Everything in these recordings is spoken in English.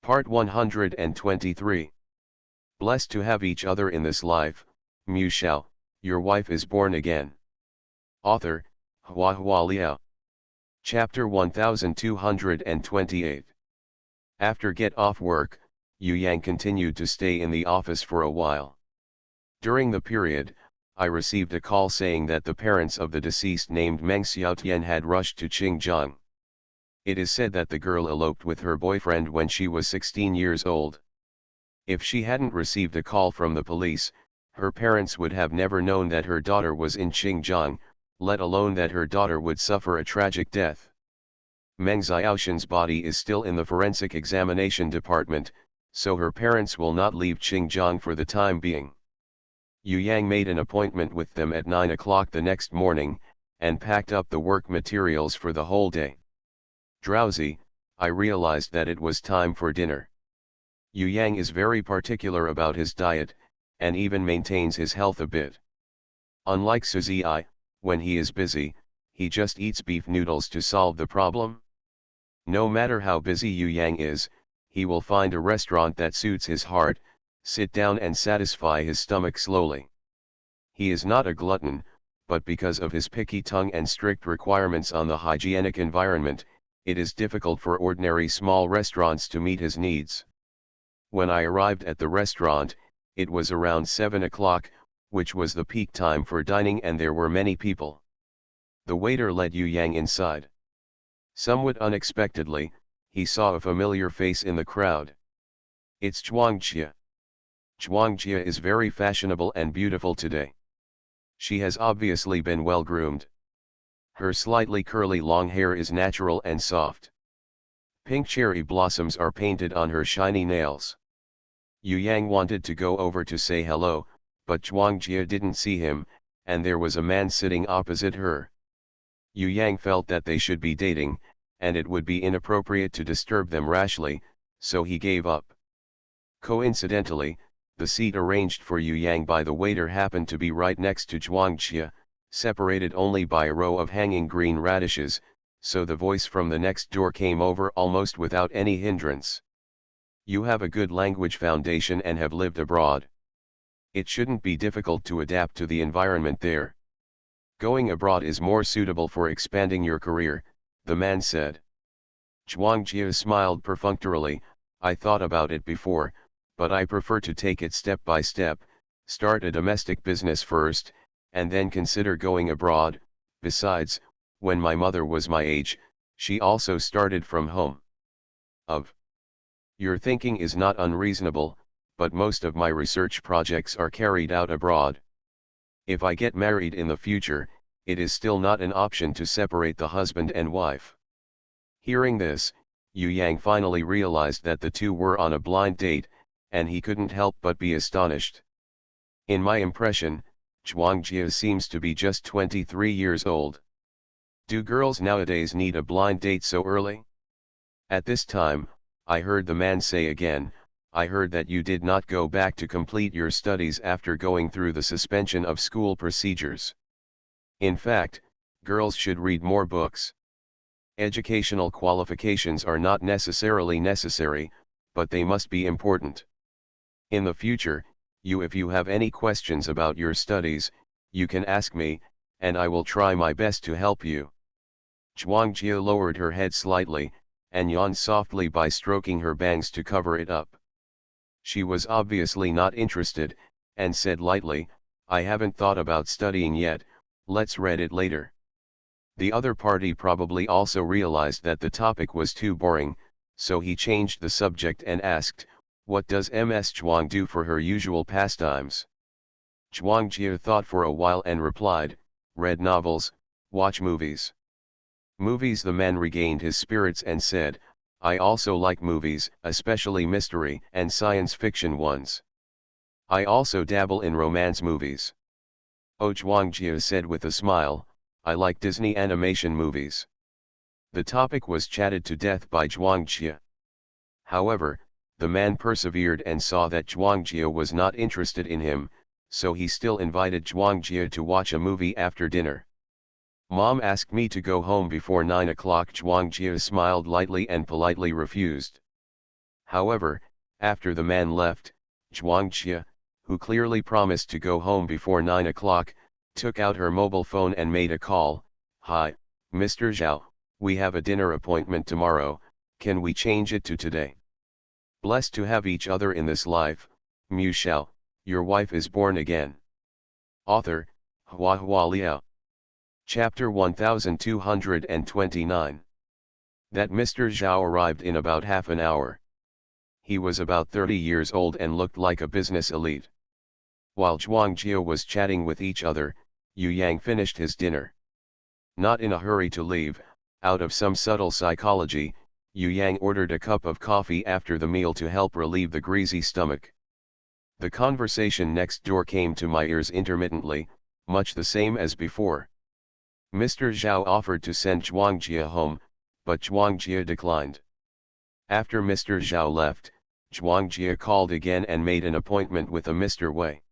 Part 123. Blessed to have each other in this life, Shao, your wife is born again. Author, Hua Liao. Chapter 1228. After get off work, Yu Yang continued to stay in the office for a while. During the period, I received a call saying that the parents of the deceased named Meng Xiaotian had rushed to Qingjiang. It is said that the girl eloped with her boyfriend when she was 16 years old. If she hadn't received a call from the police, her parents would have never known that her daughter was in Qingjiang, let alone that her daughter would suffer a tragic death. Meng Xiaotian's body is still in the forensic examination department, so her parents will not leave Qingjiang for the time being. Yu Yang made an appointment with them at 9 o'clock the next morning, and packed up the work materials for the whole day. Drowsy, I realized that it was time for dinner. Yu Yang is very particular about his diet, and even maintains his health a bit. Unlike Suzy, when he is busy, he just eats beef noodles to solve the problem. No matter how busy Yu Yang is, he will find a restaurant that suits his heart, sit down and satisfy his stomach slowly. He is not a glutton, but because of his picky tongue and strict requirements on the hygienic environment, it is difficult for ordinary small restaurants to meet his needs. When I arrived at the restaurant, it was around 7 o'clock, which was the peak time for dining, and there were many people. The waiter led Yu Yang inside. Somewhat unexpectedly, he saw a familiar face in the crowd. It's Zhuangjie. Zhuangjie is very fashionable and beautiful today. She has obviously been well groomed. Her slightly curly long hair is natural and soft. Pink cherry blossoms are painted on her shiny nails. Yu Yang wanted to go over to say hello, but Zhuangjie didn't see him, and there was a man sitting opposite her. Yu Yang felt that they should be dating, and it would be inappropriate to disturb them rashly, so he gave up. Coincidentally, the seat arranged for Yu Yang by the waiter happened to be right next to Zhuangjie, separated only by a row of hanging green radishes, so the voice from the next door came over almost without any hindrance. You have a good language foundation and have lived abroad. It shouldn't be difficult to adapt to the environment there. Going abroad is more suitable for expanding your career, the man said. Zhuangjie smiled perfunctorily. I thought about it before, but I prefer to take it step by step, start a domestic business first, and then consider going abroad. Besides, when my mother was my age, she also started from home. Your thinking is not unreasonable, but most of my research projects are carried out abroad. If I get married in the future, it is still not an option to separate the husband and wife. Hearing this, Yu Yang finally realized that the two were on a blind date, and he couldn't help but be astonished. In my impression, Zhuangjie seems to be just 23 years old. Do girls nowadays need a blind date so early? At this time, I heard the man say again, I heard that you did not go back to complete your studies after going through the suspension of school procedures. In fact, girls should read more books. Educational qualifications are not necessarily necessary, but they must be important. In the future, if you have any questions about your studies, you can ask me, and I will try my best to help you. Zhuangjie lowered her head slightly, and yawned softly by stroking her bangs to cover it up. She was obviously not interested, and said lightly, I haven't thought about studying yet, let's read it later. The other party probably also realized that the topic was too boring, so he changed the subject and asked, what does Ms. Zhuang do for her usual pastimes? Zhuangjie thought for a while and replied, read novels, watch movies. Movies. The man regained his spirits and said, I also like movies, especially mystery and science fiction ones. I also dabble in romance movies. Oh, Zhuangjie said with a smile, I like Disney animation movies. The topic was chatted to death by Zhuangjie. However, the man persevered and saw that Zhuangjie was not interested in him, so he still invited Zhuangjie to watch a movie after dinner. Mom asked me to go home before 9 o'clock. Zhuangjie smiled lightly and politely refused. However, after the man left, Zhuangjie, who clearly promised to go home before 9 o'clock, took out her mobile phone and made a call. "Hi, Mr. Zhao, we have a dinner appointment tomorrow, can we change it to today? Blessed to have each other in this life, Mu Shao, your wife is born again." Author, Hua Hua Liao. Chapter 1229. That Mr. Zhao arrived in about half an hour. He was about 30 years old and looked like a business elite. While Zhuangjie was chatting with each other, Yu Yang finished his dinner. Not in a hurry to leave, out of some subtle psychology, Yu Yang ordered a cup of coffee after the meal to help relieve the greasy stomach. The conversation next door came to my ears intermittently, much the same as before. Mr. Zhao offered to send Zhuangjie home, but Zhuangjie declined. After Mr. Zhao left, Zhuangjie called again and made an appointment with a Mr. Wei.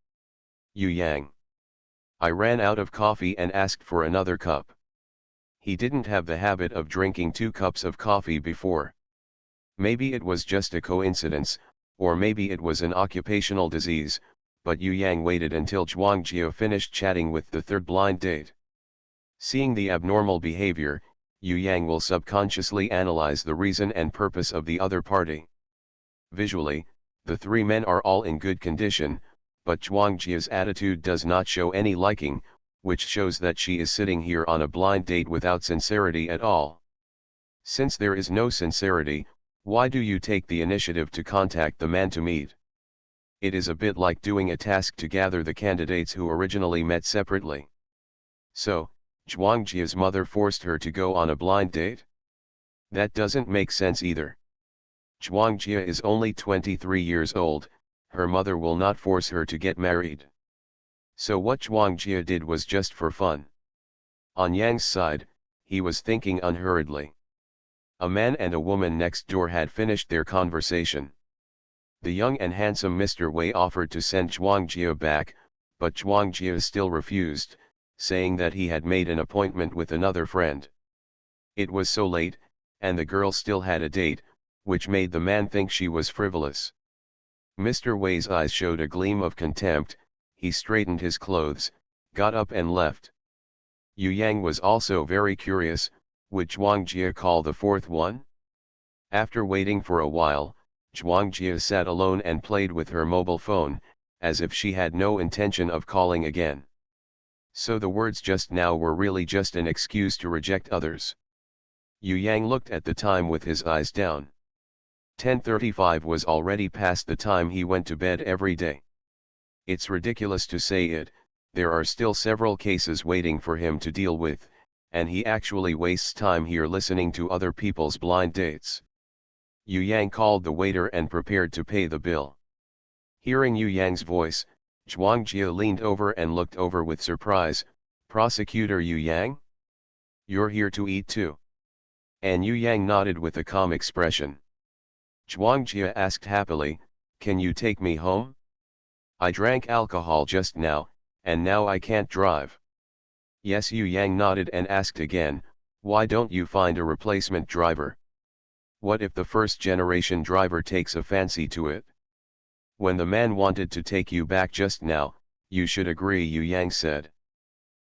"Yu Yang. I ran out of coffee and asked for another cup." He didn't have the habit of drinking 2 cups of coffee before. Maybe it was just a coincidence, or maybe it was an occupational disease, but Yu Yang waited until Zhuangjie finished chatting with the third blind date. Seeing the abnormal behavior, Yu Yang will subconsciously analyze the reason and purpose of the other party. Visually, the 3 men are all in good condition, but Zhuangjie's attitude does not show any liking, which shows that she is sitting here on a blind date without sincerity at all. Since there is no sincerity, why do you take the initiative to contact the man to meet? It is a bit like doing a task to gather the candidates who originally met separately. So, Zhuangjie's mother forced her to go on a blind date? That doesn't make sense either. Zhuangjie is only 23 years old, her mother will not force her to get married. So what Zhuangjie did was just for fun. On Yang's side, he was thinking unhurriedly. A man and a woman next door had finished their conversation. The young and handsome Mr. Wei offered to send Zhuangjie back, but Zhuangjie still refused, saying that he had made an appointment with another friend. It was so late, and the girl still had a date, which made the man think she was frivolous. Mr. Wei's eyes showed a gleam of contempt, he straightened his clothes, got up and left. Yu Yang was also very curious, would Zhuangjie call the fourth one? After waiting for a while, Zhuangjie sat alone and played with her mobile phone, as if she had no intention of calling again. So the words just now were really just an excuse to reject others. Yu Yang looked at the time with his eyes down. 10:35 was already past the time he went to bed every day. It's ridiculous to say it, there are still several cases waiting for him to deal with, and he actually wastes time here listening to other people's blind dates. Yu Yang called the waiter and prepared to pay the bill. Hearing Yu Yang's voice, Zhuangjie leaned over and looked over with surprise. "Prosecutor Yu Yang? You're here to eat too?" And Yu Yang nodded with a calm expression. Zhuangjie asked happily, "Can you take me home? I drank alcohol just now, and now I can't drive." "Yes." Yu Yang nodded and asked again, "Why don't you find a replacement driver? What if the first-generation driver takes a fancy to it? When the man wanted to take you back just now, you should agree," Yu Yang said.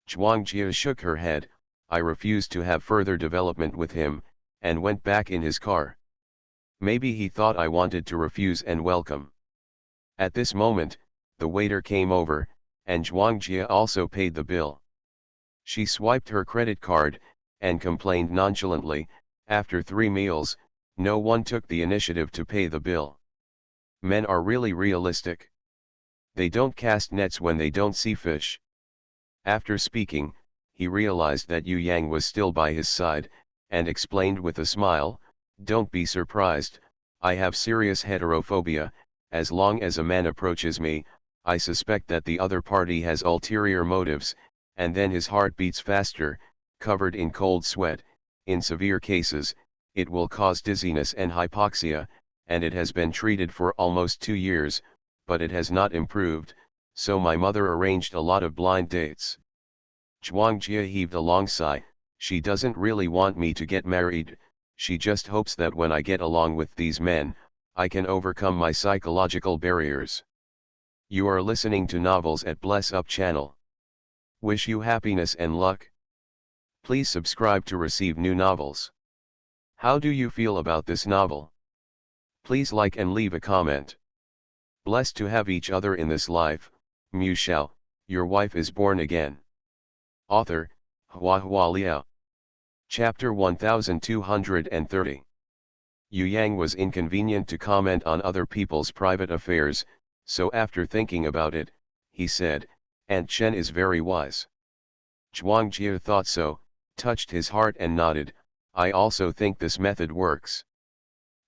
Zhuangjie shook her head. "I refused to have further development with him, and went back in his car. Maybe he thought I wanted to refuse and welcome." At this moment, the waiter came over, and Zhuangjie also paid the bill. She swiped her credit card, and complained nonchalantly, "After 3 meals, no one took the initiative to pay the bill. Men are really realistic. They don't cast nets when they don't see fish." After speaking, he realized that Yu Yang was still by his side, and explained with a smile, "Don't be surprised, I have serious heterophobia. As long as a man approaches me, I suspect that the other party has ulterior motives, and then his heart beats faster, covered in cold sweat. In severe cases, it will cause dizziness and hypoxia, and it has been treated for almost 2 years, but it has not improved, so my mother arranged a lot of blind dates." Zhuangjie heaved a long sigh. "She doesn't really want me to get married, she just hopes that when I get along with these men, I can overcome my psychological barriers. You are listening to Novels at Bless Up channel. Wish you happiness and luck. Please subscribe to receive new novels. How do you feel about this novel? Please like and leave a comment. Blessed to have each other in this life, Mu Shao, your wife is born again. Author, Hua Hua Liao. Chapter 1230. Yu Yang was inconvenient to comment on other people's private affairs, so after thinking about it, he said, Aunt Chen is very wise. Zhuang Jie thought so, touched his heart and nodded, I also think this method works.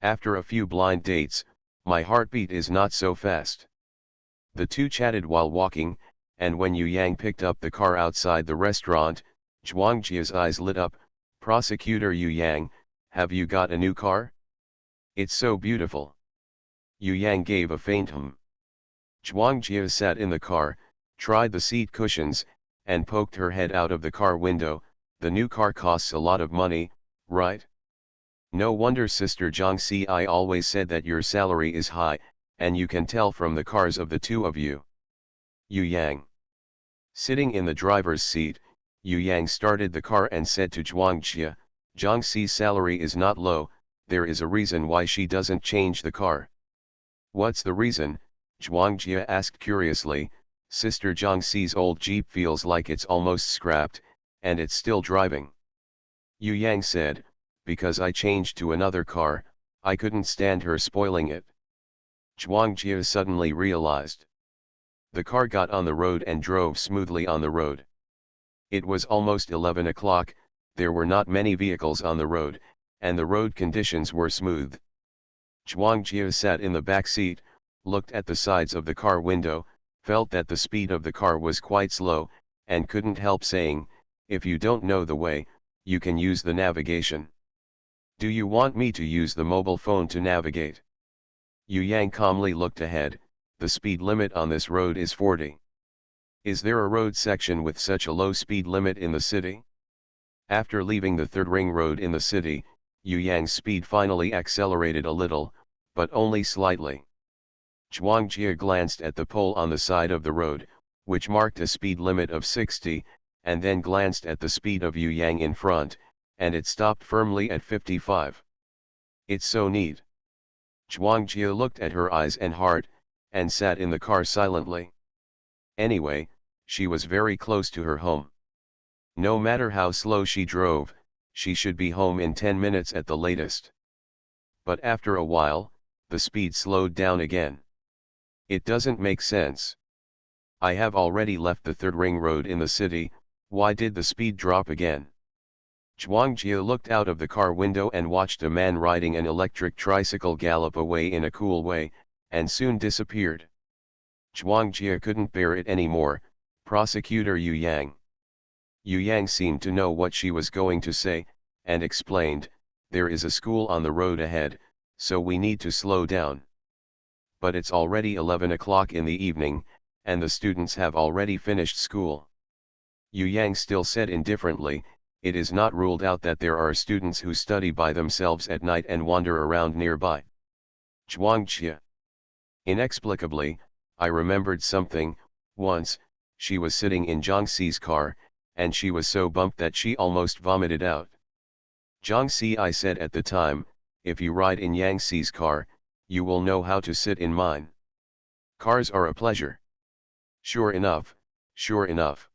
After a few blind dates, my heartbeat is not so fast. The two chatted while walking, and when Yu Yang picked up the car outside the restaurant, Zhuang Jie's eyes lit up, Prosecutor Yu Yang, have you got a new car? It's so beautiful. Yu Yang gave a faint hum. Zhuang Jie sat in the car, tried the seat cushions, and poked her head out of the car window. The new car costs a lot of money, right? No wonder Sister Zhang Si I always said that your salary is high, and you can tell from the cars of the two of you. Yu Yang. Sitting in the driver's seat, Yu Yang started the car and said to Zhuang Jie, Zhang Si's salary is not low, there is a reason why she doesn't change the car. What's the reason? Zhuang Jie asked curiously. Sister Zhang Si's old Jeep feels like it's almost scrapped, and it's still driving. Yu Yang said, because I changed to another car, I couldn't stand her spoiling it. Zhuang Jie suddenly realized. The car got on the road and drove smoothly on the road. It was almost 11 o'clock, there were not many vehicles on the road, and the road conditions were smooth. Zhuang Jie sat in the back seat, looked at the sides of the car window, felt that the speed of the car was quite slow, and couldn't help saying, if you don't know the way, you can use the navigation. Do you want me to use the mobile phone to navigate? Yu Yang calmly looked ahead, the speed limit on this road is 40. Is there a road section with such a low speed limit in the city? After leaving the third ring road in the city, Yu Yang's speed finally accelerated a little, but only slightly. Zhuang Jie glanced at the pole on the side of the road, which marked a speed limit of 60, and then glanced at the speed of Yu Yang in front, and it stopped firmly at 55. It's so neat. Zhuang Jie looked at her eyes and heart, and sat in the car silently. Anyway, she was very close to her home. No matter how slow she drove, she should be home in 10 minutes at the latest. But after a while, the speed slowed down again. It doesn't make sense. I have already left the third ring road in the city, why did the speed drop again? Zhuang Jie looked out of the car window and watched a man riding an electric tricycle gallop away in a cool way, and soon disappeared. Zhuang Jie couldn't bear it anymore. Prosecutor Yu Yang. Yu Yang seemed to know what she was going to say, and explained, there is a school on the road ahead, so we need to slow down. But it's already 11 o'clock in the evening, and the students have already finished school. Yu Yang still said indifferently, it is not ruled out that there are students who study by themselves at night and wander around nearby. Zhuang Jie. Inexplicably, I remembered something. Once, she was sitting in Zhang Si's car, and she was so bumped that she almost vomited out. Zhang Si I said at the time, if you ride in Yang Si's car, you will know how to sit in mine. Cars are a pleasure. Sure enough, sure enough.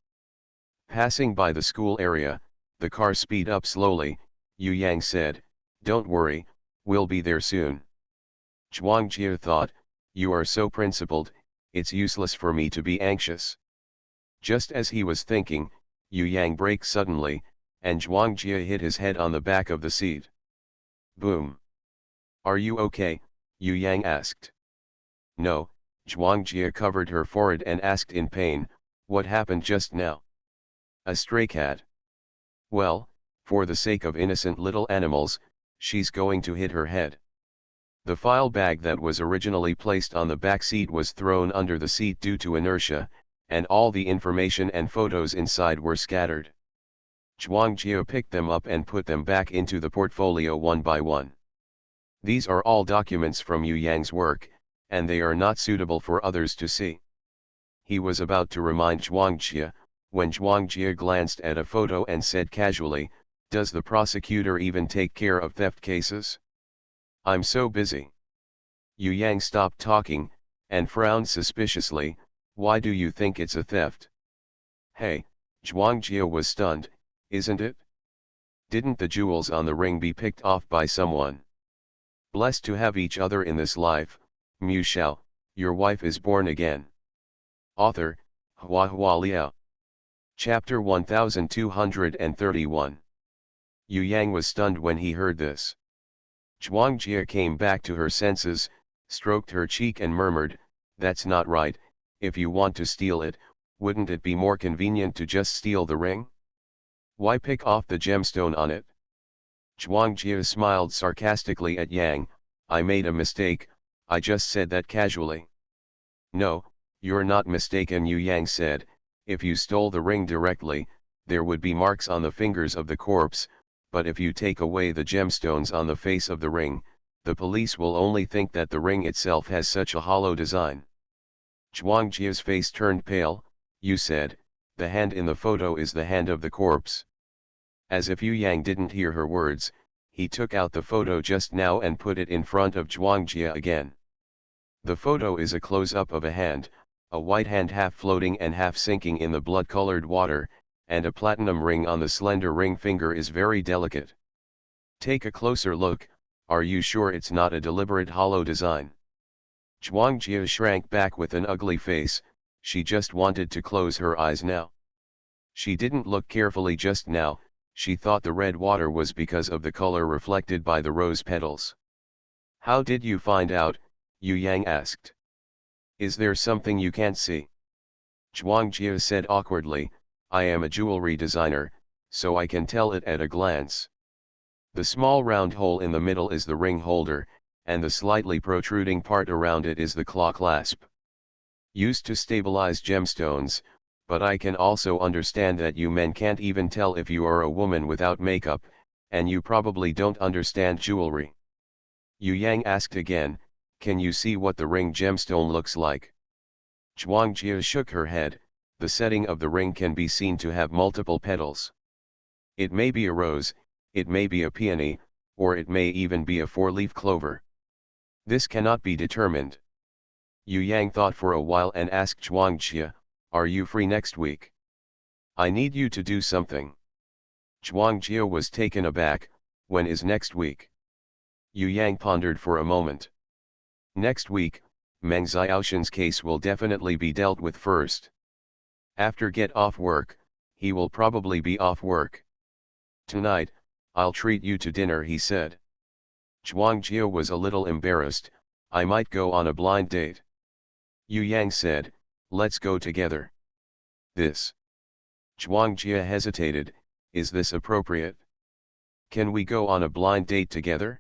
Passing by the school area, the car speed up slowly. Yu Yang said, don't worry, we'll be there soon. Zhuang Jie thought, you are so principled, it's useless for me to be anxious. Just as he was thinking, Yu Yang braked suddenly, and Zhuang Jie hit his head on the back of the seat. Boom. Are you okay? Yu Yang asked. No, Zhuang Jie covered her forehead and asked in pain, what happened just now? A stray cat. Well, for the sake of innocent little animals, she's going to hit her head. The file bag that was originally placed on the back seat was thrown under the seat due to inertia, and all the information and photos inside were scattered. Zhuang Jie picked them up and put them back into the portfolio one by one. These are all documents from Yu Yang's work, and they are not suitable for others to see. He was about to remind Zhuangjie, when Zhuangjie glanced at a photo and said casually, "Does the prosecutor even take care of theft cases? I'm so busy." Yu Yang stopped talking, and frowned suspiciously. "Why do you think it's a theft?" "Hey," Zhuangjie was stunned, "isn't it? Didn't the jewels on the ring be picked off by someone? Blessed to have each other in this life, Mu Shao, your wife is born again." Author, Hua Hua Liao. Chapter 1231. Yu Yang was stunned when he heard this. Zhuangjie came back to her senses, stroked her cheek and murmured, "That's not right. If you want to steal it, wouldn't it be more convenient to just steal the ring? Why pick off the gemstone on it?" Zhuangjie smiled sarcastically at Yang. "I made a mistake, I just said that casually." "No, you're not mistaken," Yu Yang said. "If you stole the ring directly, there would be marks on the fingers of the corpse, but if you take away the gemstones on the face of the ring, the police will only think that the ring itself has such a hollow design." Zhuangjie's face turned pale. "You said, the hand in the photo is the hand of the corpse." As if Yu Yang didn't hear her words, he took out the photo just now and put it in front of Zhuangjie again. The photo is a close-up of a hand, a white hand half floating and half sinking in the blood-colored water, and a platinum ring on the slender ring finger is very delicate. Take a closer look. Are you sure it's not a deliberate hollow design?" Zhuangjie shrank back with an ugly face. She just wanted to close her eyes now. She didn't look carefully just now. She thought the red water was because of the color reflected by the rose petals. "How did you find out?" Yu Yang asked. "Is there something you can't see?" Zhuangjie said awkwardly, "I am a jewelry designer, so I can tell it at a glance. The small round hole in the middle is the ring holder, and the slightly protruding part around it is the claw clasp. Used to stabilize gemstones, but I can also understand that you men can't even tell if you are a woman without makeup, and you probably don't understand jewelry." Yu Yang asked again, "Can you see what the ring gemstone looks like?" Zhuangjie shook her head. "The setting of the ring can be seen to have multiple petals. It may be a rose, it may be a peony, or it may even be a four-leaf clover. This cannot be determined." Yu Yang thought for a while and asked Zhuangjie, "Are you free next week? I need you to do something." Zhuangjie was taken aback. "When is next week?" Yu Yang pondered for a moment. "Next week, Meng Xiaoshan's case will definitely be dealt with first. After get off work, he will probably be off work. Tonight, I'll treat you to dinner," he said. Zhuangjie was a little embarrassed. "I might go on a blind date." Yu Yang said, "Let's go together." "This." Zhuangjie hesitated. "Is this appropriate? Can we go on a blind date together?"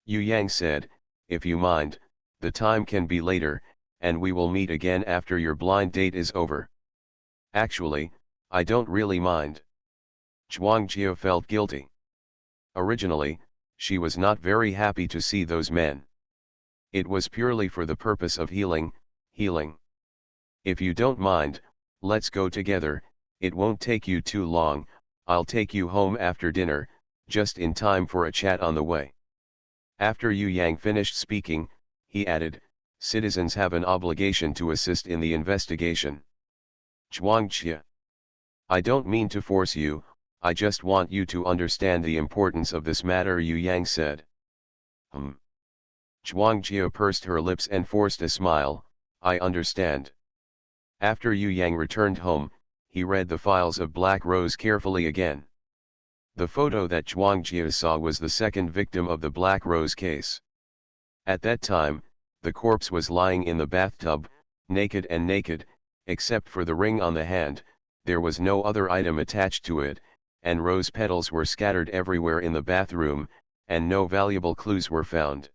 Yu Yang said, "If you mind, the time can be later, and we will meet again after your blind date is over." "Actually, I don't really mind." Zhuangjie felt guilty. Originally, she was not very happy to see those men. It was purely for the purpose of healing. "If you don't mind, let's go together. It won't take you too long. I'll take you home after dinner, just in time for a chat on the way." After Yu Yang finished speaking, he added, "Citizens have an obligation to assist in the investigation." Zhuangjie. "I don't mean to force you, I just want you to understand the importance of this matter," Yu Yang said. Zhuangjie pursed her lips and forced a smile. "I understand." After Yu Yang returned home, he read the files of Black Rose carefully again. The photo that Zhuangjie saw was the second victim of the Black Rose case. At that time, the corpse was lying in the bathtub, naked, except for the ring on the hand. There was no other item attached to it, and rose petals were scattered everywhere in the bathroom, and no valuable clues were found.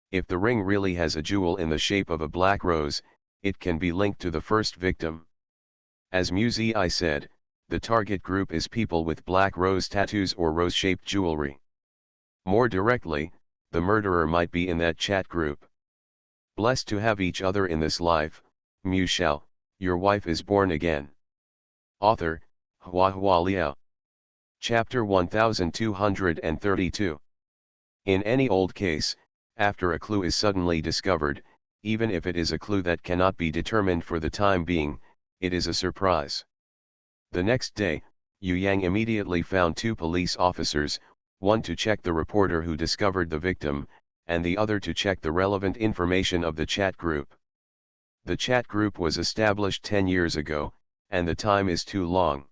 If the ring really has a jewel in the shape of a black rose, it can be linked to the first victim. As Muzi said, the target group is people with black rose tattoos or rose-shaped jewelry. More directly, the murderer might be in that chat group. Blessed to have each other in this life, Mu Shao, your wife is born again. Author, Hua Hua Liao. Chapter 1232. In any old case, after a clue is suddenly discovered, even if it is a clue that cannot be determined for the time being, it is a surprise. The next day, Yu Yang immediately found two police officers, one to check the reporter who discovered the victim, and the other to check the relevant information of the chat group. The chat group was established 10 years ago, and the time is too long.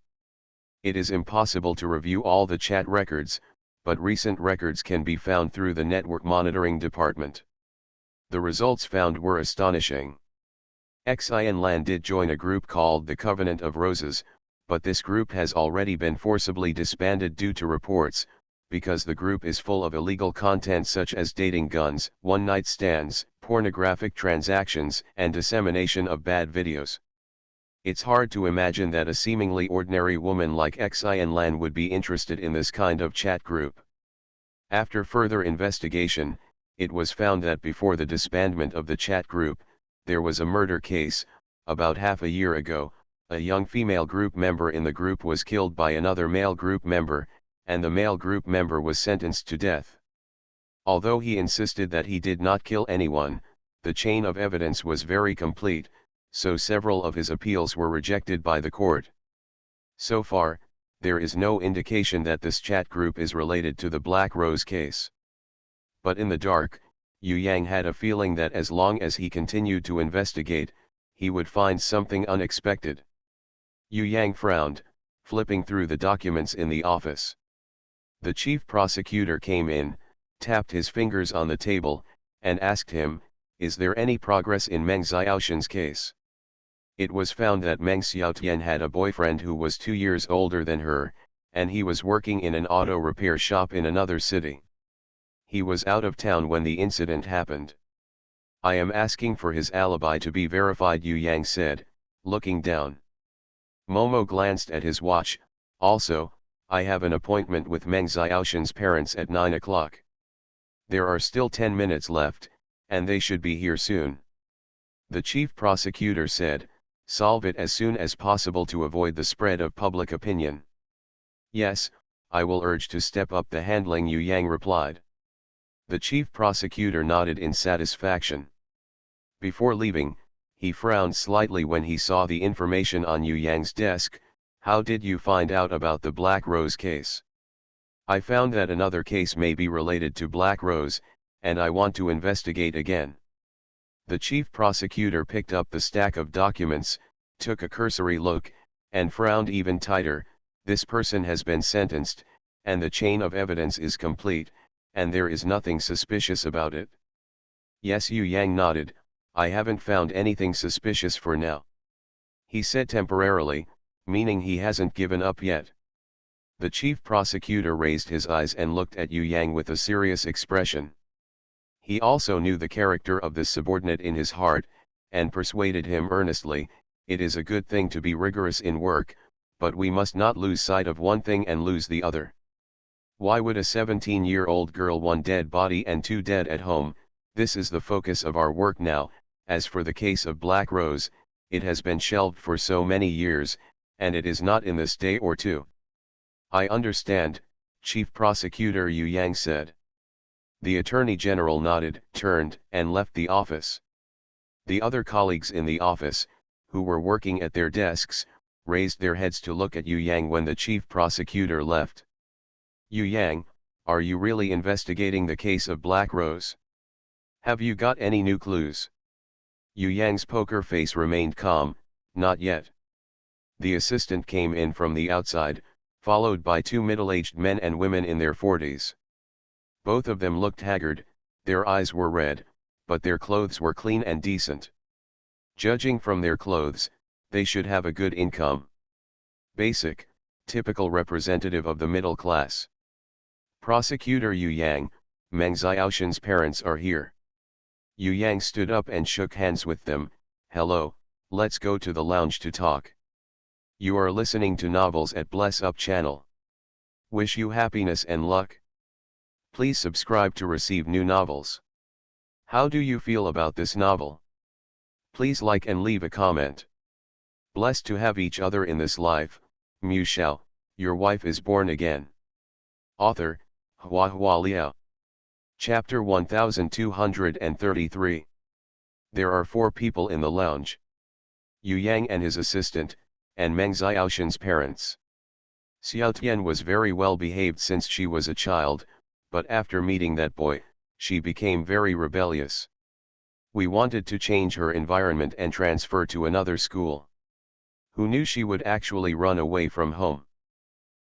It is impossible to review all the chat records, but recent records can be found through the network monitoring department. The results found were astonishing. XIN did join a group called the Covenant of Roses, but this group has already been forcibly disbanded due to reports, because the group is full of illegal content such as dating guns, one-night stands, pornographic transactions, and dissemination of bad videos. It's hard to imagine that a seemingly ordinary woman like XIN would be interested in this kind of chat group. After further investigation, it was found that before the disbandment of the chat group, there was a murder case. About half a year ago, a young female group member in the group was killed by another male group member, and the male group member was sentenced to death. Although he insisted that he did not kill anyone, the chain of evidence was very complete, so several of his appeals were rejected by the court. So far, there is no indication that this chat group is related to the Black Rose case. But in the dark, Yu Yang had a feeling that as long as he continued to investigate, he would find something unexpected. Yu Yang frowned, flipping through the documents in the office. The chief prosecutor came in, tapped his fingers on the table, and asked him, "Is there any progress in Meng Xiaoshan's case?" It was found that Meng Xiaotian had a boyfriend who was 2 years older than her, and he was working in an auto repair shop in another city. He was out of town when the incident happened. "I am asking for his alibi to be verified," Yu Yang said, looking down. Momo glanced at his watch. "Also, I have an appointment with Meng Xiaoshan's parents at 9 o'clock. There are still 10 minutes left, and they should be here soon." The chief prosecutor said, "Solve it as soon as possible to avoid the spread of public opinion." "Yes, I will urge to step up the handling," Yu Yang replied. The chief prosecutor nodded in satisfaction. Before leaving, he frowned slightly when he saw the information on Yu Yang's desk. "How did you find out about the Black Rose case?" "I found that another case may be related to Black Rose, and I want to investigate again." The chief prosecutor picked up the stack of documents, took a cursory look, and frowned even tighter. "This person has been sentenced, and the chain of evidence is complete, and there is nothing suspicious about it." "Yes," Yu Yang nodded, "I haven't found anything suspicious for now." He said temporarily, meaning he hasn't given up yet. The chief prosecutor raised his eyes and looked at Yu Yang with a serious expression. He also knew the character of this subordinate in his heart, and persuaded him earnestly, "It is a good thing to be rigorous in work, but we must not lose sight of one thing and lose the other. Why would a 17-year-old girl, one dead body and two dead at home? This is the focus of our work now. As for the case of Black Rose, it has been shelved for so many years, and it is not in this day or two." "I understand, Chief Prosecutor," Yu Yang said. The Attorney General nodded, turned, and left the office. The other colleagues in the office, who were working at their desks, raised their heads to look at Yu Yang when the Chief Prosecutor left. "Yu Yang, are you really investigating the case of Black Rose? Have you got any new clues?" Yu Yang's poker face remained calm. "Not yet." The assistant came in from the outside, followed by two middle-aged men and women in their 40s. Both of them looked haggard, their eyes were red, but their clothes were clean and decent. Judging from their clothes, they should have a good income. Basic, typical representative of the middle class. "Prosecutor Yu Yang, Meng Xiaoshan's parents are here." Yu Yang stood up and shook hands with them. "Hello, let's go to the lounge to talk." You are listening to novels at Bless Up channel. Wish you happiness and luck. Please subscribe to receive new novels. How do you feel about this novel? Please like and leave a comment. Blessed to have each other in this life, Shao, your wife is born again. Author, Hua Liao. Chapter 1233. There are 4 people in the lounge. Yu Yang and his assistant, and Meng Xiaoshan's parents. Xiao Tian was very well behaved since she was a child, but after meeting that boy, she became very rebellious. We wanted to change her environment and transfer to another school. Who knew she would actually run away from home?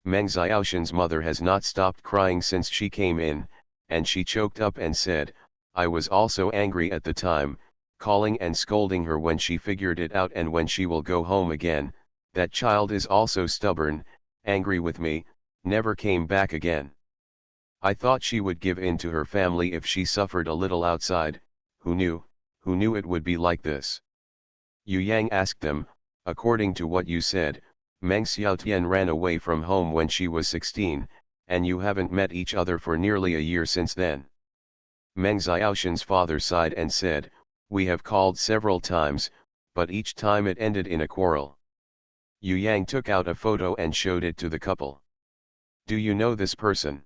Meng Xiaoshan's mother has not stopped crying since she came in, and she choked up and said, I was also angry at the time, calling and scolding her when she figured it out and when she will go home again. That child is also stubborn, angry with me, never came back again. I thought she would give in to her family if she suffered a little outside. Who knew it would be like this? Yu Yang asked them, according to what you said, Meng Xiaotian ran away from home when she was 16, and you haven't met each other for nearly a year since then. Meng Xiaoshan's father sighed and said, we have called several times, but each time it ended in a quarrel. Yu Yang took out a photo and showed it to the couple. Do you know this person?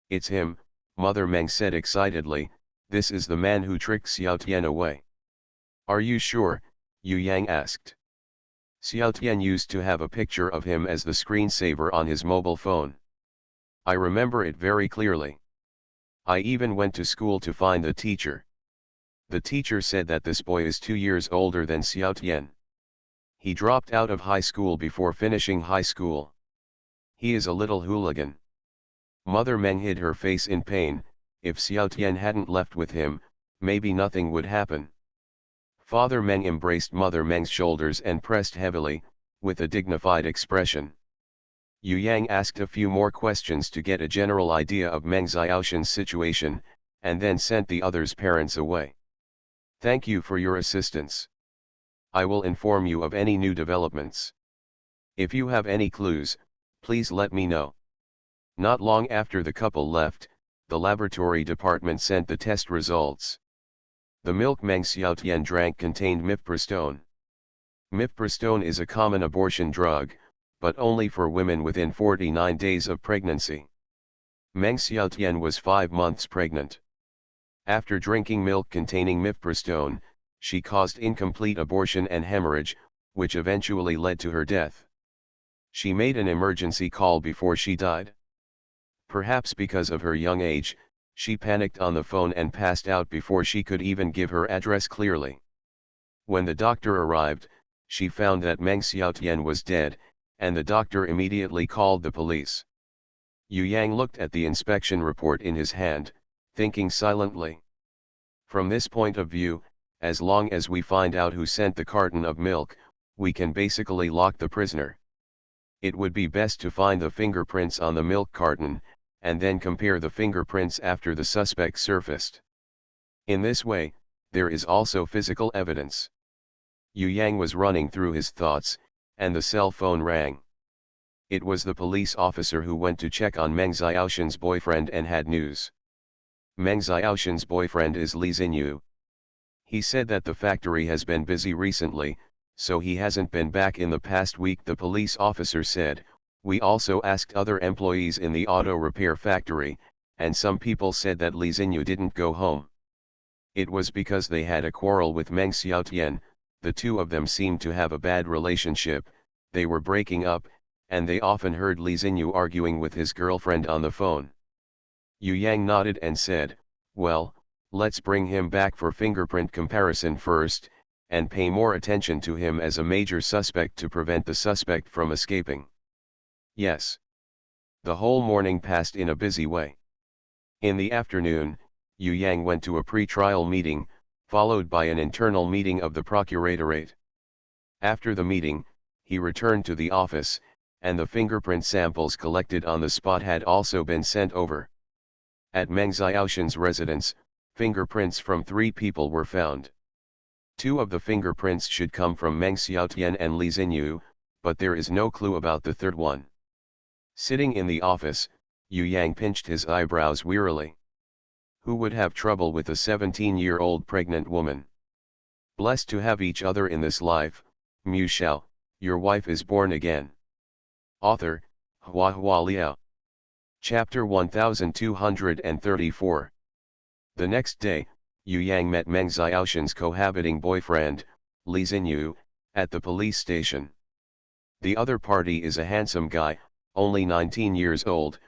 It's him, Mother Meng said excitedly, this is the man who tricked Xiaotian away. Are you sure? Yu Yang asked. Xiaotian used to have a picture of him as the screensaver on his mobile phone. I remember it very clearly. I even went to school to find the teacher. The teacher said that this boy is 2 years older than Xiaotian. He dropped out of high school before finishing high school. He is a little hooligan. Mother Meng hid her face in pain. If Xiaotian hadn't left with him, maybe nothing would happen. Father Meng embraced Mother Meng's shoulders and pressed heavily, with a dignified expression. Yu Yang asked a few more questions to get a general idea of Meng Xiaoshan's situation, and then sent the others' parents away. Thank you for your assistance. I will inform you of any new developments. If you have any clues, please let me know. Not long after the couple left, the laboratory department sent the test results. The milk Meng Xiaotian drank contained mifepristone. Mifepristone is a common abortion drug, but only for women within 49 days of pregnancy. Meng Xiaotian was 5 months pregnant. After drinking milk containing mifepristone, she caused incomplete abortion and hemorrhage, which eventually led to her death. She made an emergency call before she died. Perhaps because of her young age, she panicked on the phone and passed out before she could even give her address clearly. When the doctor arrived, she found that Meng Xiaotian was dead, and the doctor immediately called the police. Yu Yang looked at the inspection report in his hand, thinking silently. From this point of view, as long as we find out who sent the carton of milk, we can basically lock the prisoner. It would be best to find the fingerprints on the milk carton, and then compare the fingerprints after the suspect surfaced. In this way, there is also physical evidence. Yu Yang was running through his thoughts, and the cell phone rang. It was the police officer who went to check on Meng Xiaoshan's boyfriend and had news. Meng Xiaoshan's boyfriend is Li Xinyu. He said that the factory has been busy recently, so he hasn't been back in the past week. The police officer said, we also asked other employees in the auto repair factory, and some people said that Li Xinyu didn't go home. It was because they had a quarrel with Meng Xiaotian. The two of them seemed to have a bad relationship, they were breaking up, and they often heard Li Xinyu arguing with his girlfriend on the phone. Yu Yang nodded and said, well, let's bring him back for fingerprint comparison first, and pay more attention to him as a major suspect to prevent the suspect from escaping. Yes. The whole morning passed in a busy way. In the afternoon, Yu Yang went to a pre-trial meeting, followed by an internal meeting of the Procuratorate. After the meeting, he returned to the office, and the fingerprint samples collected on the spot had also been sent over. At Meng Xiaoshan's residence, fingerprints from 3 people were found. 2 of the fingerprints should come from Meng Xiaotian and Li Xinyu, but there is no clue about the third one. Sitting in the office, Yu Yang pinched his eyebrows wearily. Who would have trouble with a 17-year-old pregnant woman? Blessed to have each other in this life, Mu Shao, your wife is born again. Author, Hua Liao. Chapter 1234. The next day, Yu Yang met Meng Xiaoshan's cohabiting boyfriend, Li Xinyu, at the police station. The other party is a handsome guy, only 19 years old.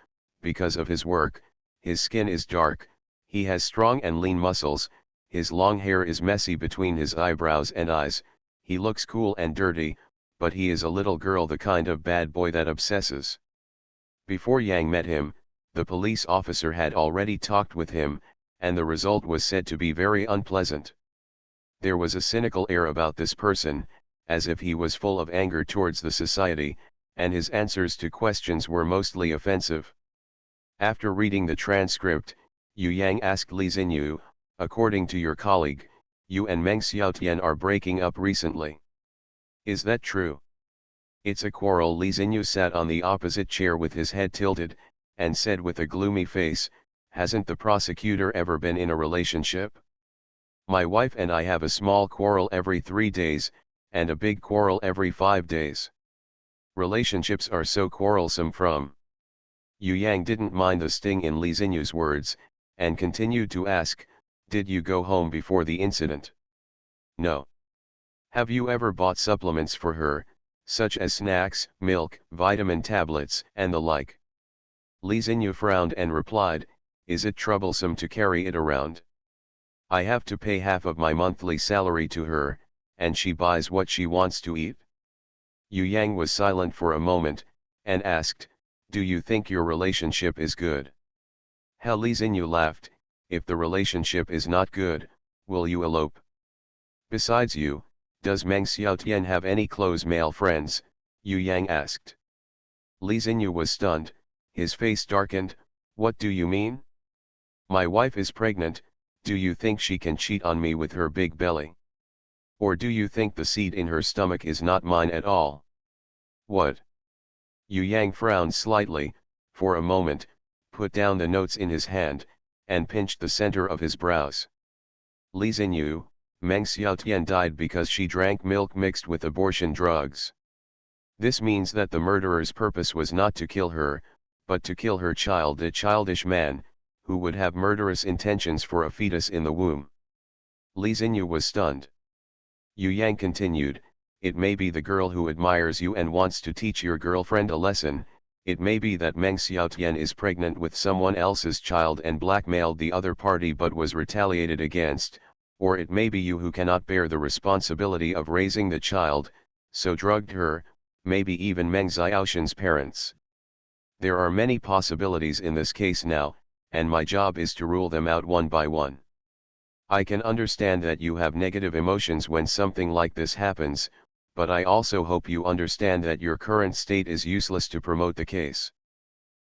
Because of his work, his skin is dark, he has strong and lean muscles, his long hair is messy between his eyebrows and eyes, he looks cool and dirty, but he is a little girl, the kind of bad boy that obsesses. Before Yang met him, the police officer had already talked with him, and the result was said to be very unpleasant. There was a cynical air about this person, as if he was full of anger towards the society, and his answers to questions were mostly offensive. After reading the transcript, Yu Yang asked Li Xinyu, according to your colleague, you and Meng Xiaotian are breaking up recently. Is that true? It's a quarrel. Li Xinyu sat on the opposite chair with his head tilted, and said with a gloomy face, hasn't the prosecutor ever been in a relationship? My wife and I have a small quarrel every 3 days, and a big quarrel every 5 days. Relationships are so quarrelsome from. Yu Yang didn't mind the sting in Li Xinyu's words, and continued to ask, did you go home before the incident? No. Have you ever bought supplements for her, such as snacks, milk, vitamin tablets, and the like? Li Xinyu frowned and replied, is it troublesome to carry it around? I have to pay half of my monthly salary to her, and she buys what she wants to eat. Yu Yang was silent for a moment, and asked, do you think your relationship is good? Li Xinyu laughed, if the relationship is not good, will you elope? Besides you, does Meng Xiaotian have any close male friends? Yu Yang asked. Li Xinyu was stunned, his face darkened, what do you mean? My wife is pregnant, do you think she can cheat on me with her big belly? Or do you think the seed in her stomach is not mine at all? What? Yu Yang frowned slightly, for a moment, put down the notes in his hand, and pinched the center of his brows. Li Xinyu, Meng Xiaotian died because she drank milk mixed with abortion drugs. This means that the murderer's purpose was not to kill her, but to kill her child, a childish man, who would have murderous intentions for a fetus in the womb. Li Xinyu was stunned. Yu Yang continued, it may be the girl who admires you and wants to teach your girlfriend a lesson, it may be that Meng Xiaotian is pregnant with someone else's child and blackmailed the other party but was retaliated against, or it may be you who cannot bear the responsibility of raising the child, so drugged her, maybe even Meng Xiaoshan's parents. There are many possibilities in this case now, and my job is to rule them out one by one. I can understand that you have negative emotions when something like this happens, but I also hope you understand that your current state is useless to promote the case.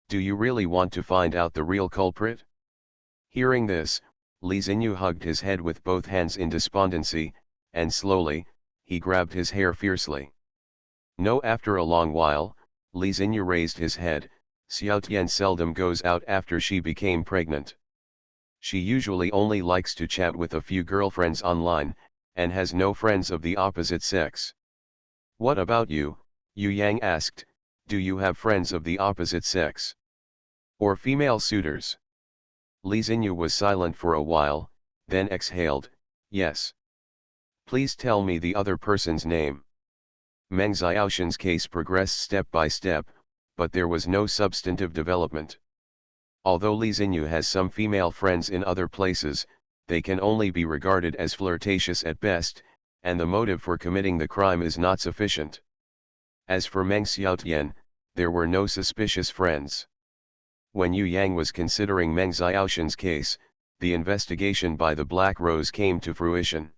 Do you really want to find out the real culprit? Hearing this, Li Xinyu hugged his head with both hands in despondency, and slowly, he grabbed his hair fiercely. No, after a long while, Li Xinyu raised his head, Xiaotian seldom goes out after she became pregnant. She usually only likes to chat with a few girlfriends online, and has no friends of the opposite sex. What about you? Yu Yang asked, do you have friends of the opposite sex? Or female suitors? Li Xinyu was silent for a while, then exhaled, yes. Please tell me the other person's name. Meng Xiaoshan's case progressed step by step, but there was no substantive development. Although Li Xinyu has some female friends in other places, they can only be regarded as flirtatious at best, and the motive for committing the crime is not sufficient. As for Meng Xiaotian, there were no suspicious friends. When Yu Yang was considering Meng Xiaoshan's case, the investigation by the Black Rose came to fruition.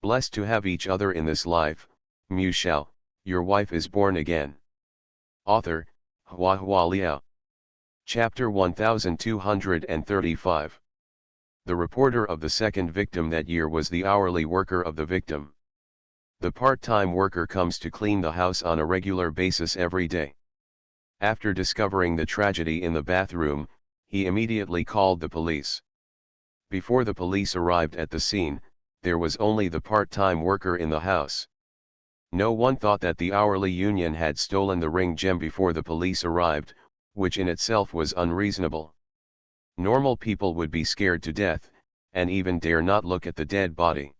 Blessed to have each other in this life, Mu Shao, your wife is born again. Author, Hua Liao. Chapter 1235. The reporter of the second victim that year was the hourly worker of the victim. The part-time worker comes to clean the house on a regular basis every day. After discovering the tragedy in the bathroom, he immediately called the police. Before the police arrived at the scene, there was only the part-time worker in the house. No one thought that the hourly union had stolen the ring gem before the police arrived, which in itself was unreasonable. Normal people would be scared to death, and even dare not look at the dead body.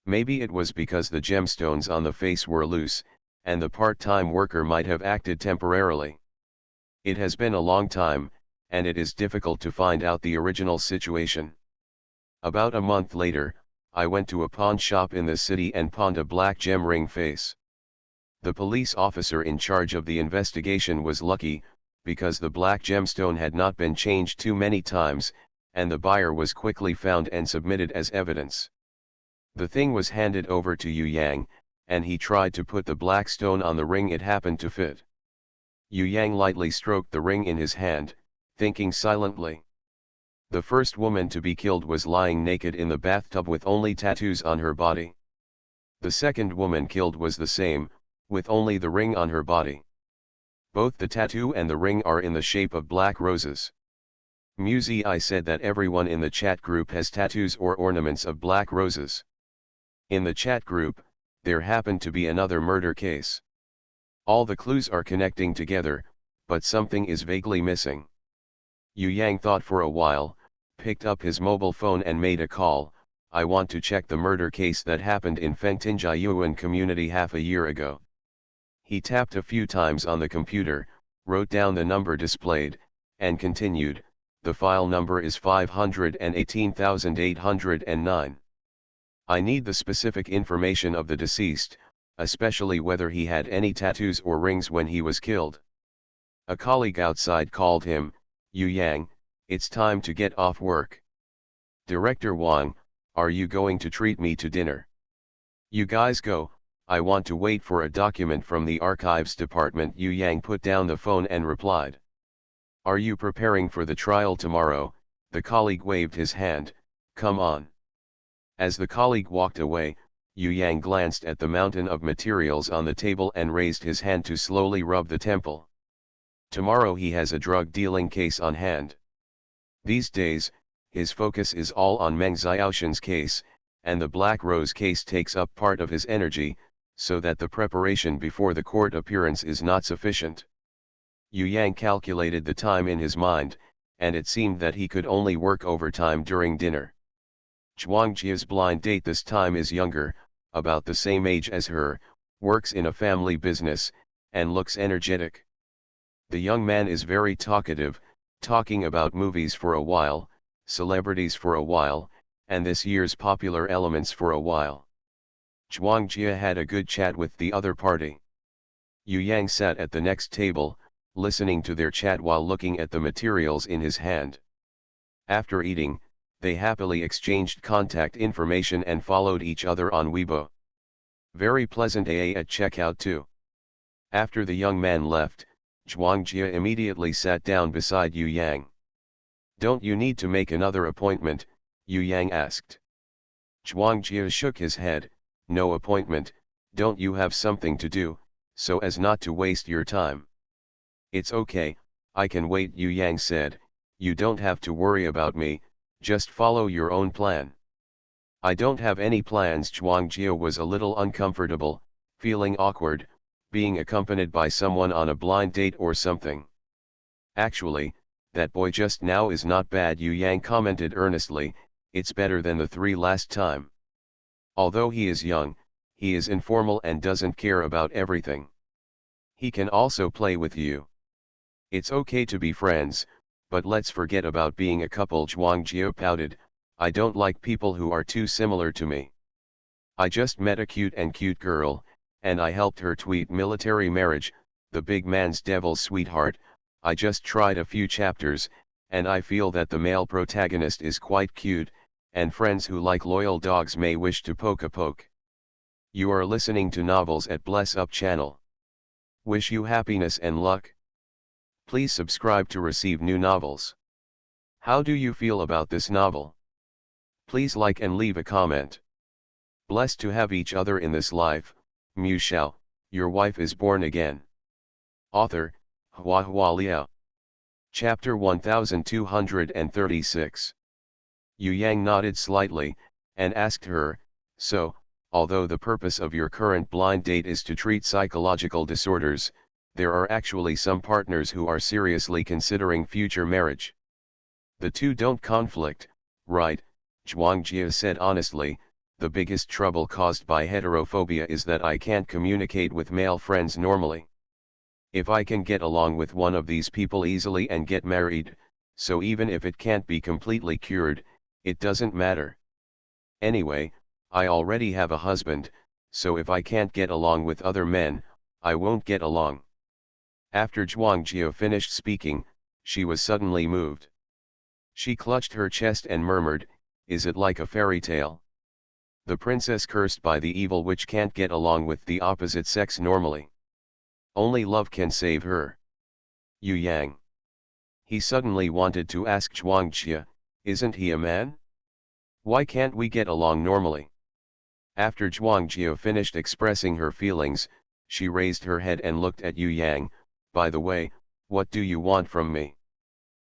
Maybe it was because the gemstones on the face were loose, and the part-time worker might have acted temporarily. It has been a long time, and it is difficult to find out the original situation. About a month later, I went to a pawn shop in the city and pawned a black gem ring face. The police officer in charge of the investigation was lucky, because the black gemstone had not been changed too many times, and the buyer was quickly found and submitted as evidence. The thing was handed over to Yu Yang, and he tried to put the black stone on the ring it happened to fit. Yu Yang lightly stroked the ring in his hand, thinking silently. The first woman to be killed was lying naked in the bathtub with only tattoos on her body. The second woman killed was the same, with only the ring on her body. Both the tattoo and the ring are in the shape of black roses. I said that everyone in the chat group has tattoos or ornaments of black roses. In the chat group, there happened to be another murder case. All the clues are connecting together, but something is vaguely missing. Yu Yang thought for a while, picked up his mobile phone and made a call. I want to check the murder case that happened in Fengtinjiayuan community half a year ago. He tapped a few times on the computer, wrote down the number displayed, and continued, the file number is 518,809. I need the specific information of the deceased, especially whether he had any tattoos or rings when he was killed. A colleague outside called him, Yu Yang, it's time to get off work. Director Wang, are you going to treat me to dinner? You guys go, I want to wait for a document from the archives department. Yu Yang put down the phone and replied. Are you preparing for the trial tomorrow? The colleague waved his hand, come on. As the colleague walked away, Yu Yang glanced at the mountain of materials on the table and raised his hand to slowly rub the temple. Tomorrow he has a drug dealing case on hand. These days, his focus is all on Meng Xiaoshan's case, and the Black Rose case takes up part of his energy, so that the preparation before the court appearance is not sufficient. Yu Yang calculated the time in his mind, and it seemed that he could only work overtime during dinner. Zhuangjia's blind date this time is younger, about the same age as her, works in a family business, and looks energetic. The young man is very talkative, talking about movies for a while, celebrities for a while, and this year's popular elements for a while. Zhuangjia had a good chat with the other party. Yu Yang sat at the next table, listening to their chat while looking at the materials in his hand. After eating, they happily exchanged contact information and followed each other on Weibo. Very pleasant AA at checkout too. After the young man left, Zhuangjia immediately sat down beside Yu Yang. Don't you need to make another appointment? Yu Yang asked. Zhuangjia shook his head, no appointment, don't you have something to do, so as not to waste your time? It's okay, I can wait, Yu Yang said, you don't have to worry about me, just follow your own plan. I don't have any plans. Zhuangjia was a little uncomfortable, feeling awkward, being accompanied by someone on a blind date or something. Actually, that boy just now is not bad, Yu Yang commented earnestly, it's better than the three last time. Although he is young, he is informal and doesn't care about everything. He can also play with you. It's okay to be friends, but let's forget about being a couple. Zhuangjia pouted, I don't like people who are too similar to me. I just met a cute girl, and I helped her tweet military marriage, the big man's devil's sweetheart. I just tried a few chapters, and I feel that the male protagonist is quite cute, and friends who like loyal dogs may wish to poke a poke. You are listening to Novels at Bless Up channel. Wish you happiness and luck. Please subscribe to receive new novels. How do you feel about this novel? Please like and leave a comment. Blessed to have each other in this life. Shao, your wife is born again. Author, Hua Hua Liao. Chapter 1236. Yu Yang nodded slightly, and asked her, so, although the purpose of your current blind date is to treat psychological disorders, there are actually some partners who are seriously considering future marriage. The two don't conflict, right? Zhuangjia said honestly. The biggest trouble caused by heterophobia is that I can't communicate with male friends normally. If I can get along with one of these people easily and get married, so even if it can't be completely cured, it doesn't matter. Anyway, I already have a husband, so if I can't get along with other men, I won't get along. After Zhuangjia finished speaking, she was suddenly moved. She clutched her chest and murmured, "Is it like a fairy tale? The princess cursed by the evil witch can't get along with the opposite sex normally. Only love can save her." Yu Yang. He suddenly wanted to ask Zhuangjia, "Isn't he a man? Why can't we get along normally?" After Zhuangjia finished expressing her feelings, she raised her head and looked at Yu Yang. "By the way, what do you want from me?"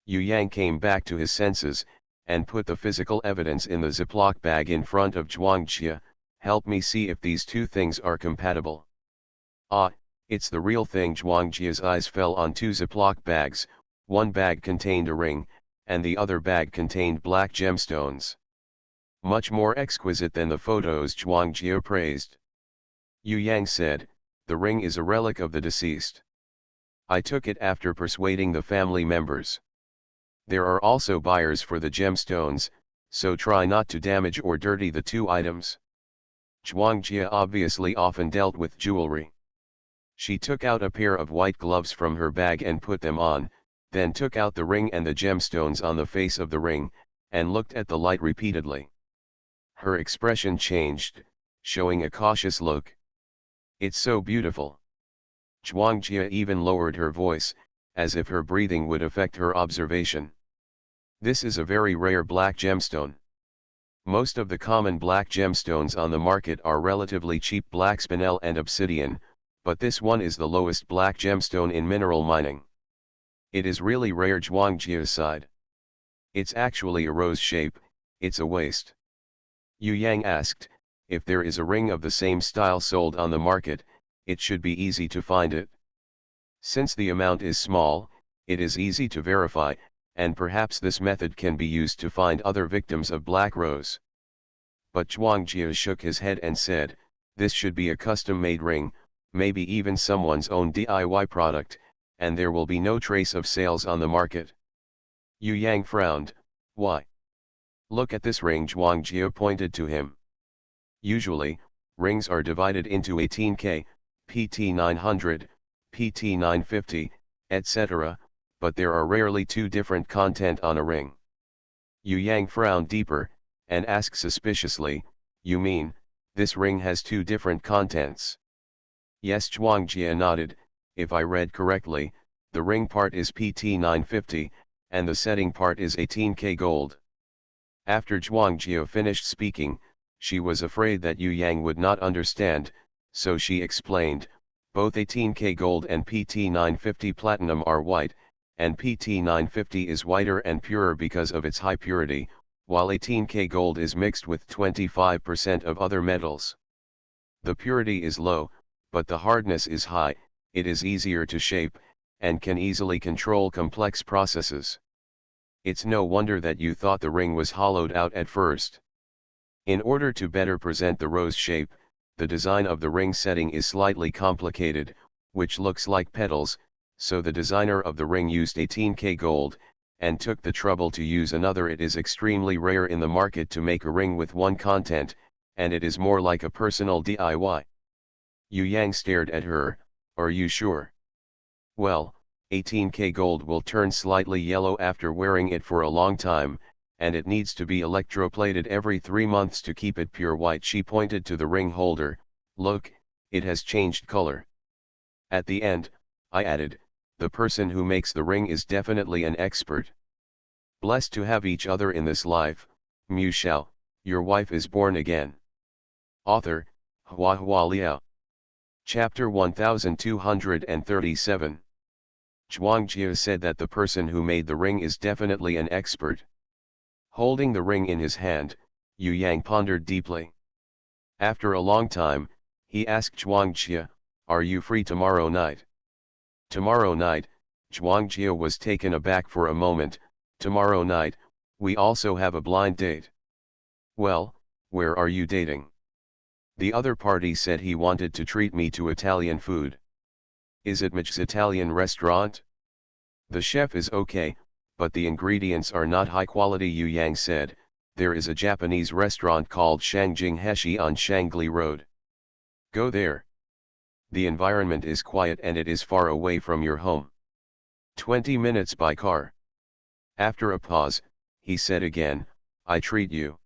Yu Yang came back to his senses, and put the physical evidence in the Ziploc bag in front of Zhuangjia. "Help me see if these two things are compatible." "Ah, it's the real thing." Zhuangjia's eyes fell on two Ziploc bags. One bag contained a ring, and the other bag contained black gemstones. "Much more exquisite than the photos," Zhuangjia praised. Yu Yang said, "The ring is a relic of the deceased. I took it after persuading the family members. There are also buyers for the gemstones, so try not to damage or dirty the two items." Zhuangjia obviously often dealt with jewelry. She took out a pair of white gloves from her bag and put them on, then took out the ring and the gemstones on the face of the ring, and looked at the light repeatedly. Her expression changed, showing a cautious look. "It's so beautiful." Zhuangjia even lowered her voice, as if her breathing would affect her observation. "This is a very rare black gemstone. Most of the common black gemstones on the market are relatively cheap black spinel and obsidian, but this one is the lowest black gemstone in mineral mining. It is really rare." Zhuangjia sighed. "It's actually a rose shape, it's a waist." Yu Yang asked, "If there is a ring of the same style sold on the market, it should be easy to find it. Since the amount is small, it is easy to verify, and perhaps this method can be used to find other victims of black rose." But Zhuangjia shook his head and said, "This should be a custom-made ring, maybe even someone's own DIY product, and there will be no trace of sales on the market." Yu Yang frowned. "Why? Look at this ring." Zhuangjia pointed to him. Usually, rings are divided into 18K, PT 900, PT 950, etc., but there are rarely two different content on a ring. Yu Yang frowned deeper, and asked suspiciously, "You mean, this ring has two different contents?" "Yes." Zhuangjia nodded. "If I read correctly, the ring part is PT 950, and the setting part is 18K gold." After Zhuangjia finished speaking, she was afraid that Yu Yang would not understand, so she explained, "Both 18K gold and PT 950 platinum are white, and PT 950 is whiter and purer because of its high purity, while 18K gold is mixed with 25% of other metals. The purity is low, but the hardness is high, it is easier to shape, and can easily control complex processes. It's no wonder that you thought the ring was hollowed out at first. In order to better present the rose shape, the design of the ring setting is slightly complicated, which looks like petals, so the designer of the ring used 18K gold, and took the trouble to use another. It is extremely rare in the market to make a ring with one content, and it is more like a personal DIY. Yu Yang stared at her. "Are you sure?" "Well, 18K gold will turn slightly yellow after wearing it for a long time, and it needs to be electroplated every 3 months to keep it pure white." She pointed to the ring holder. "Look, it has changed color." At the end, I added, "The person who makes the ring is definitely an expert. Blessed to have each other in this life, Mu Shao, your wife is born again." Author, Hua Hua Liao. Chapter 1237. Zhuang Jie said that the person who made the ring is definitely an expert. Holding the ring in his hand, Yu Yang pondered deeply. After a long time, he asked Zhuang Jie, "Are you free tomorrow night?" Tomorrow night, Zhuang Jie was taken aback for a moment. Tomorrow night, we also have a blind date. Well, where are you dating? The other party said he wanted to treat me to Italian food. Is it Mitch's Italian restaurant? The chef is okay, but the ingredients are not high quality, Yu Yang said. There is a Japanese restaurant called Shangjing Heshi on Shangli Road. Go there. The environment is quiet and it is far away from your home. 20 minutes by car. After a pause, he said again, I treat you.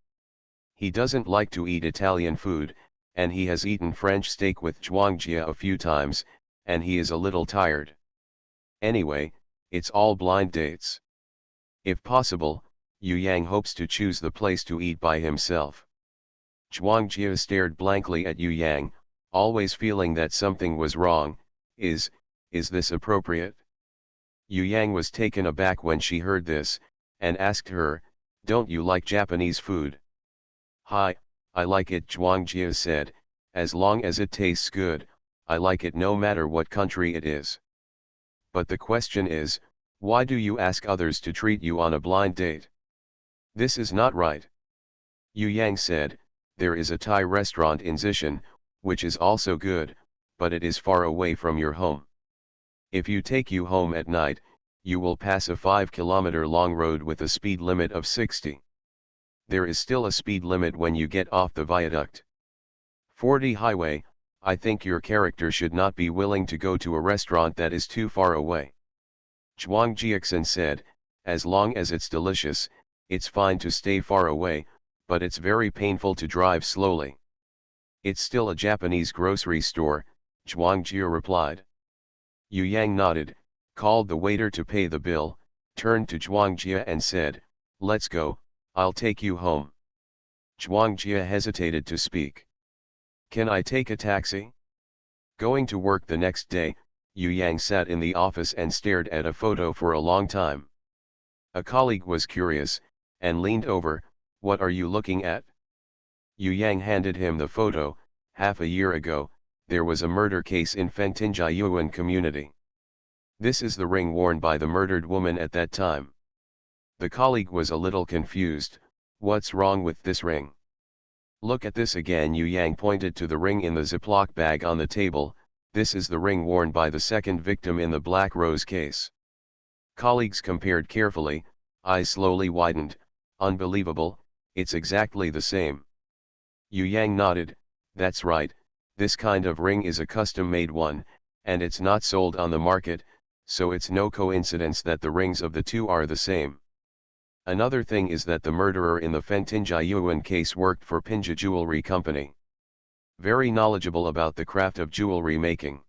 He doesn't like to eat Italian food, and he has eaten French steak with Zhuang Jie a few times, and he is a little tired. Anyway, it's all blind dates. If possible, Yu Yang hopes to choose the place to eat by himself. Zhuang Jie stared blankly at Yu Yang, always feeling that something was wrong. Is this appropriate? Yu Yang was taken aback when she heard this, and asked her, don't you like Japanese food? Hi, I like it, Zhuang Jie said, as long as it tastes good, I like it no matter what country it is. But the question is, why do you ask others to treat you on a blind date? This is not right. Yu Yang said, there is a Thai restaurant in Zishan, which is also good, but it is far away from your home. If you take you home at night, you will pass a 5-kilometer long road with a speed limit of 60. There is still a speed limit when you get off the viaduct. 40 highway, I think your character should not be willing to go to a restaurant that is too far away. Zhuang Jiexin said, as long as it's delicious, it's fine to stay far away, but it's very painful to drive slowly. It's still a Japanese grocery store, Zhuang Jie replied. Yu Yang nodded, called the waiter to pay the bill, turned to Zhuang Jie and said, let's go, I'll take you home. Zhuang Jie hesitated to speak. Can I take a taxi? Going to work the next day, Yu Yang sat in the office and stared at a photo for a long time. A colleague was curious, and leaned over, what are you looking at? Yu Yang handed him the photo. Half a year ago, there was a murder case in Fentinjiayuan community. This is the ring worn by the murdered woman at that time. The colleague was a little confused, what's wrong with this ring? Look at this again, Yu Yang pointed to the ring in the Ziploc bag on the table. This is the ring worn by the second victim in the Black Rose case. Colleagues compared carefully, eyes slowly widened, unbelievable, it's exactly the same. Yu Yang nodded, that's right, this kind of ring is a custom-made one, and it's not sold on the market, so it's no coincidence that the rings of the two are the same. Another thing is that the murderer in the Fentinjiayuan case worked for Pinja Jewelry Company. Very knowledgeable about the craft of jewelry making.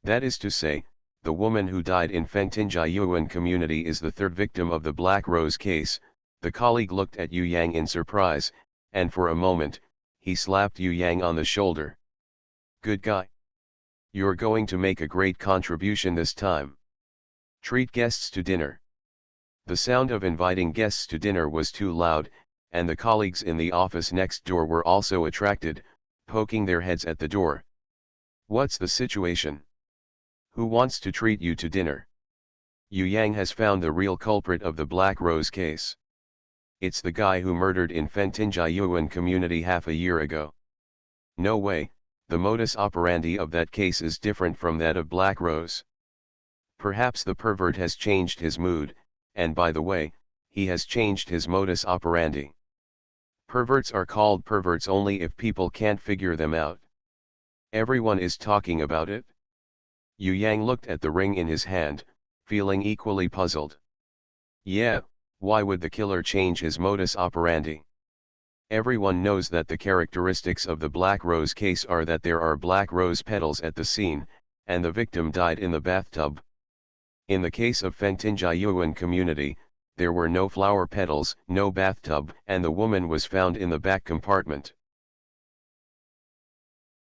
That is to say, the woman who died in Fentinjiayuan community is the third victim of the Black Rose case. The colleague looked at Yu Yang in surprise, and for a moment, he slapped Yu Yang on the shoulder. Good guy. You're going to make a great contribution this time. Treat guests to dinner. The sound of inviting guests to dinner was too loud, and the colleagues in the office next door were also attracted, poking their heads at the door. What's the situation? Who wants to treat you to dinner? Yu Yang has found the real culprit of the Black Rose case. It's the guy who murdered in Fentinjiayuan community half a year ago. No way, the modus operandi of that case is different from that of Black Rose. Perhaps the pervert has changed his mood, and by the way, he has changed his modus operandi. Perverts are called perverts only if people can't figure them out. Everyone is talking about it. Yu Yang looked at the ring in his hand, feeling equally puzzled. Yeah, why would the killer change his modus operandi? Everyone knows that the characteristics of the Black Rose case are that there are black rose petals at the scene, and the victim died in the bathtub. In the case of Fentinjiayuan community, there were no flower petals, no bathtub, and the woman was found in the back compartment.